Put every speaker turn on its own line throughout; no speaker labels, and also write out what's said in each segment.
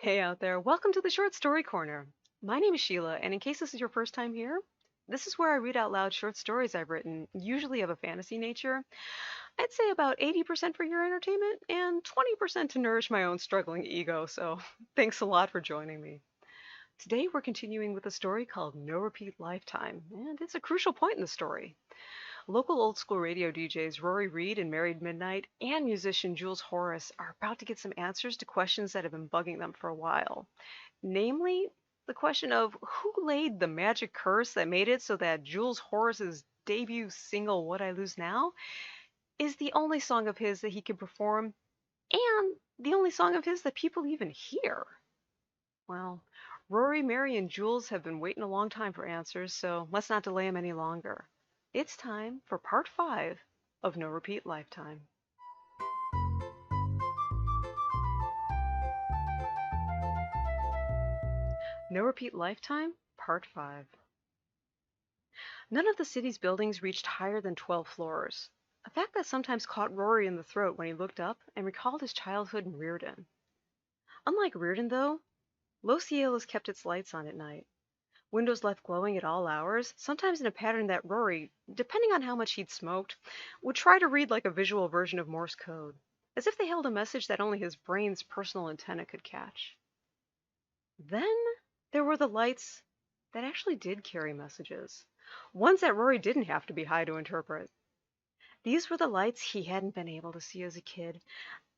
Hey out there, welcome to the Short Story Corner. My name is Sheila, and in case this is your first time here, this is where I read out loud short stories I've written, usually of a fantasy nature. I'd say about 80% for your entertainment and 20% to nourish my own struggling ego, so thanks a lot for joining me. Today we're continuing with a story called No Repeat Lifetime, and it's a crucial point in the story. Local old school radio DJs Rory Reed and Married Midnight and musician Jules Horace are about to get some answers to questions that have been bugging them for a while. Namely, the question of who laid the magic curse that made it so that Jules Horace's debut single, What I Lose Now, is the only song of his that he can perform and the only song of his that people even hear. Well, Rory, Mary, and Jules have been waiting a long time for answers, so let's not delay them any longer. It's time for part 5 of No Repeat Lifetime. No Repeat Lifetime, part 5. None of the city's buildings reached higher than 12 floors, a fact that sometimes caught Rory in the throat when he looked up and recalled his childhood in Reardon. Unlike Reardon, though, Los Cielos kept its lights on at night, windows left glowing at all hours, sometimes in a pattern that Rory, depending on how much he'd smoked, would try to read like a visual version of Morse code, as if they held a message that only his brain's personal antenna could catch. Then there were the lights that actually did carry messages, ones that Rory didn't have to be high to interpret. These were the lights he hadn't been able to see as a kid,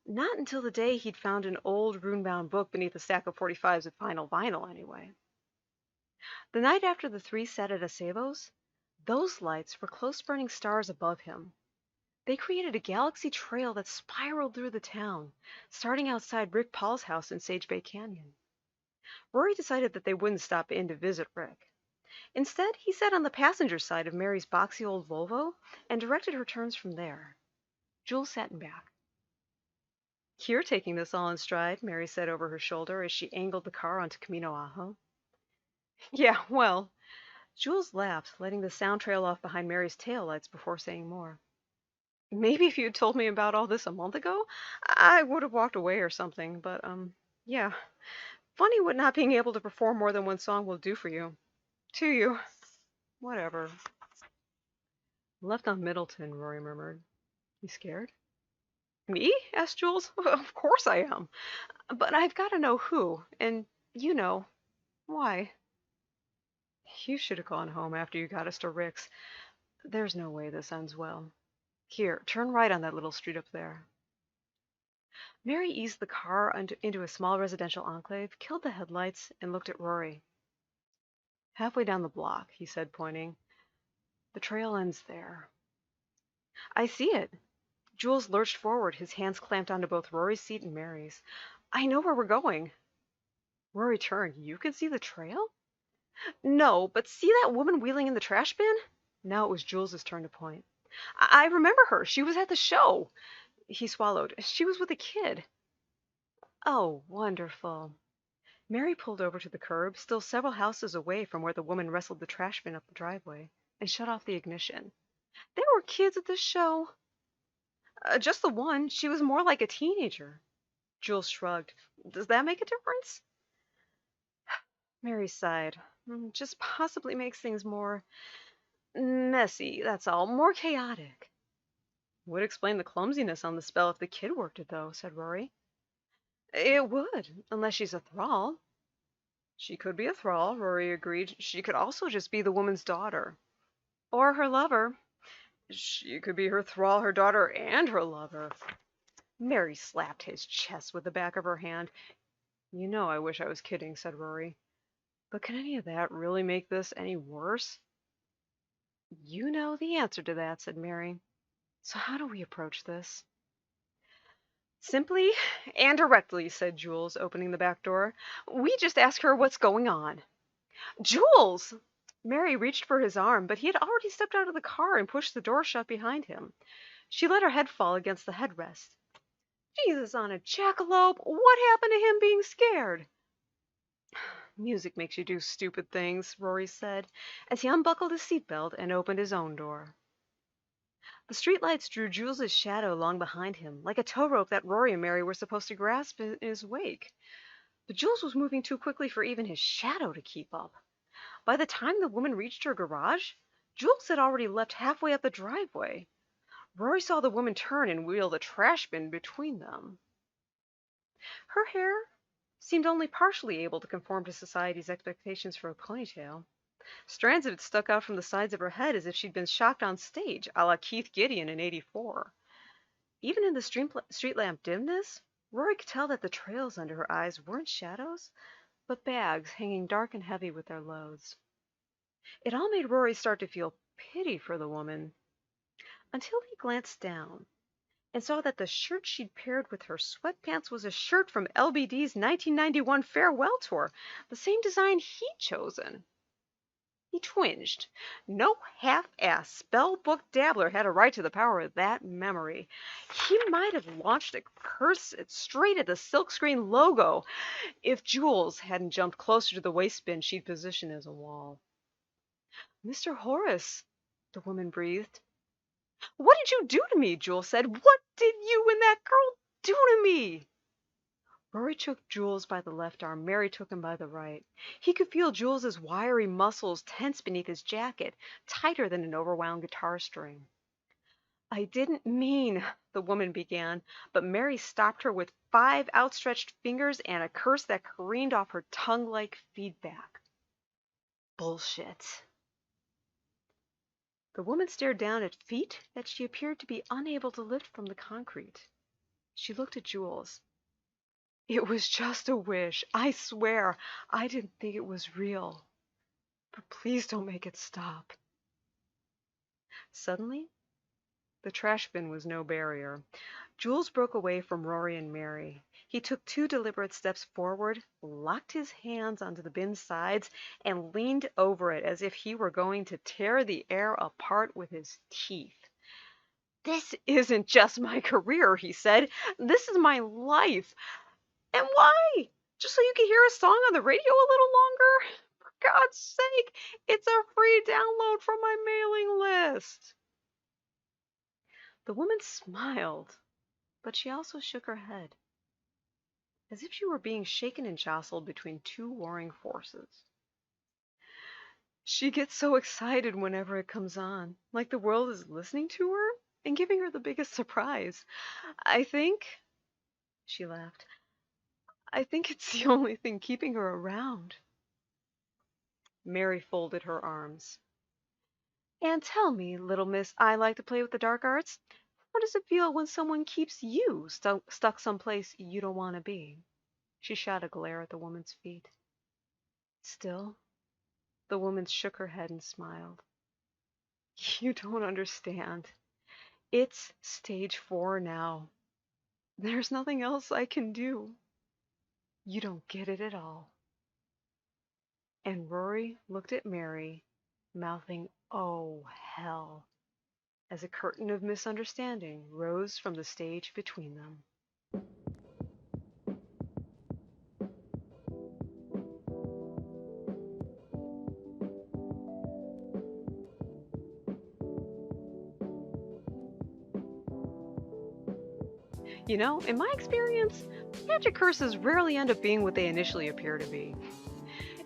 not until the day he'd found an old rune-bound book beneath a stack of 45s at Final Vinyl, anyway. The night after the three sat at Acebos, those lights were close burning stars above him. They created a galaxy trail that spiraled through the town, starting outside Rick Paul's house in Sage Bay Canyon. Rory decided that they wouldn't stop in to visit Rick. Instead, he sat on the passenger side of Mary's boxy old Volvo and directed her turns from there. Jules sat in back. "You're taking this all in stride," Mary said over her shoulder as she angled the car onto Camino Ajo. "Yeah, well." Jules laughed, letting the sound trail off behind Mary's taillights before saying more. "Maybe if you'd told me about all this a month ago, I would have walked away or something, but, yeah. Funny what not being able to perform more than one song will do for you. To you. Whatever." "Left on Middleton," Rory murmured. "You scared?" "Me?" asked Jules. "Of course I am. But I've got to know who, and you know, why." "You should have gone home after you got us to Rick's. There's no way this ends well. Here, turn right on that little street up there." Mary eased the car into a small residential enclave, killed the headlights, and looked at Rory. "Halfway down the block," he said, pointing. "The trail ends there." "I see it." Jules lurched forward, his hands clamped onto both Rory's seat and Mary's. "I know where we're going." Rory turned. "You can see the trail?" "No, but see that woman wheeling in the trash bin?" Now it was Jules's turn to point. "I remember her. She was at the show." He swallowed. "She was with a kid." "Oh, wonderful." Mary pulled over to the curb, still several houses away from where the woman wrestled the trash bin up the driveway, and shut off the ignition. "There were kids at the show." Just the one. She was more like a teenager." Jules shrugged. "Does that make a difference?" Mary sighed. Just possibly makes things more messy, that's all. More chaotic." "Would explain the clumsiness on the spell if the kid worked it, though," said Rory. "It would, unless she's a thrall." "She could be a thrall," Rory agreed. "She could also just be the woman's daughter." "Or her lover." "She could be her thrall, her daughter, and her lover." Mary slapped his chest with the back of her hand. "You know I wish I was kidding," said Rory. "But can any of that really make this any worse?" "You know the answer to that," said Mary. "So how do we approach this?" "Simply and directly," said Jules, opening the back door. "We just ask her what's going on." "Jules!" Mary reached for his arm, but he had already stepped out of the car and pushed the door shut behind him. She let her head fall against the headrest. "Jesus on a jackalope! What happened to him being scared?" "Music makes you do stupid things," Rory said, as he unbuckled his seatbelt and opened his own door. The streetlights drew Jules's shadow along behind him, like a tow rope that Rory and Mary were supposed to grasp in his wake. But Jules was moving too quickly for even his shadow to keep up. By the time the woman reached her garage, Jules had already left halfway up the driveway. Rory saw the woman turn and wheel the trash bin between them. Her hair seemed only partially able to conform to society's expectations for a ponytail. Strands of it stuck out from the sides of her head as if she'd been shocked on stage, a la Keith Gideon in '84. Even in the street lamp dimness, Rory could tell that the trails under her eyes weren't shadows, but bags hanging dark and heavy with their loads. It all made Rory start to feel pity for the woman, until he glanced down and saw that the shirt she'd paired with her sweatpants was a shirt from LBD's 1991 farewell tour, the same design he'd chosen. He twinged. No half-ass spell-book dabbler had a right to the power of that memory. He might have launched a curse straight at the silkscreen logo if Jules hadn't jumped closer to the waste bin she'd positioned as a wall. "Mr. Horace," the woman breathed. "What did you do to me?" Jules said. "What did you and that girl do to me?" Rory took Jules by the left arm. Mary took him by the right. He could feel Jules's wiry muscles tense beneath his jacket, tighter than an overwound guitar string. "I didn't mean," the woman began, but Mary stopped her with 5 outstretched fingers and a curse that careened off her tongue like feedback. "Bullshit." The woman stared down at feet that she appeared to be unable to lift from the concrete. She looked at Jules. "It was just a wish. I swear. I didn't think it was real. But please don't make it stop." Suddenly, the trash bin was no barrier. Jules broke away from Rory and Mary. He took 2 deliberate steps forward, locked his hands onto the bin's sides, and leaned over it as if he were going to tear the air apart with his teeth. "This isn't just my career," he said. "This is my life. And why? Just so you can hear a song on the radio a little longer? For God's sake, it's a free download from my mailing list." The woman smiled, but she also shook her head, as if she were being shaken and jostled between 2 warring forces. "She gets so excited whenever it comes on, like the world is listening to her and giving her the biggest surprise. I think," she laughed, "I think it's the only thing keeping her around." Mary folded her arms. "And tell me, little miss, I like to play with the dark arts, how does it feel when someone keeps you stuck someplace you don't want to be?" She shot a glare at the woman's feet. Still, the woman shook her head and smiled. "You don't understand. It's stage 4 now. There's nothing else I can do. You don't get it at all." And Rory looked at Mary, mouthing, "Oh, hell," as a curtain of misunderstanding rose from the stage between them. In my experience, magic curses rarely end up being what they initially appear to be.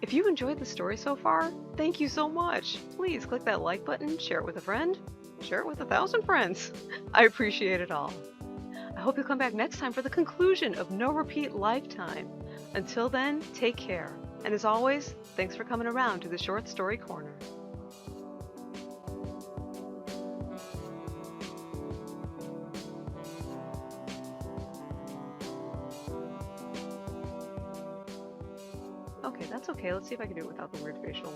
If you enjoyed the story so far, thank you so much. Please click that like button, share it with a friend, share it with 1,000 friends. I appreciate it all. I hope you'll come back next time for the conclusion of No Repeat Lifetime. Until then, take care. And as always, thanks for coming around to the Short Story Corner. Okay, that's okay. Let's see if I can do it without the weird facial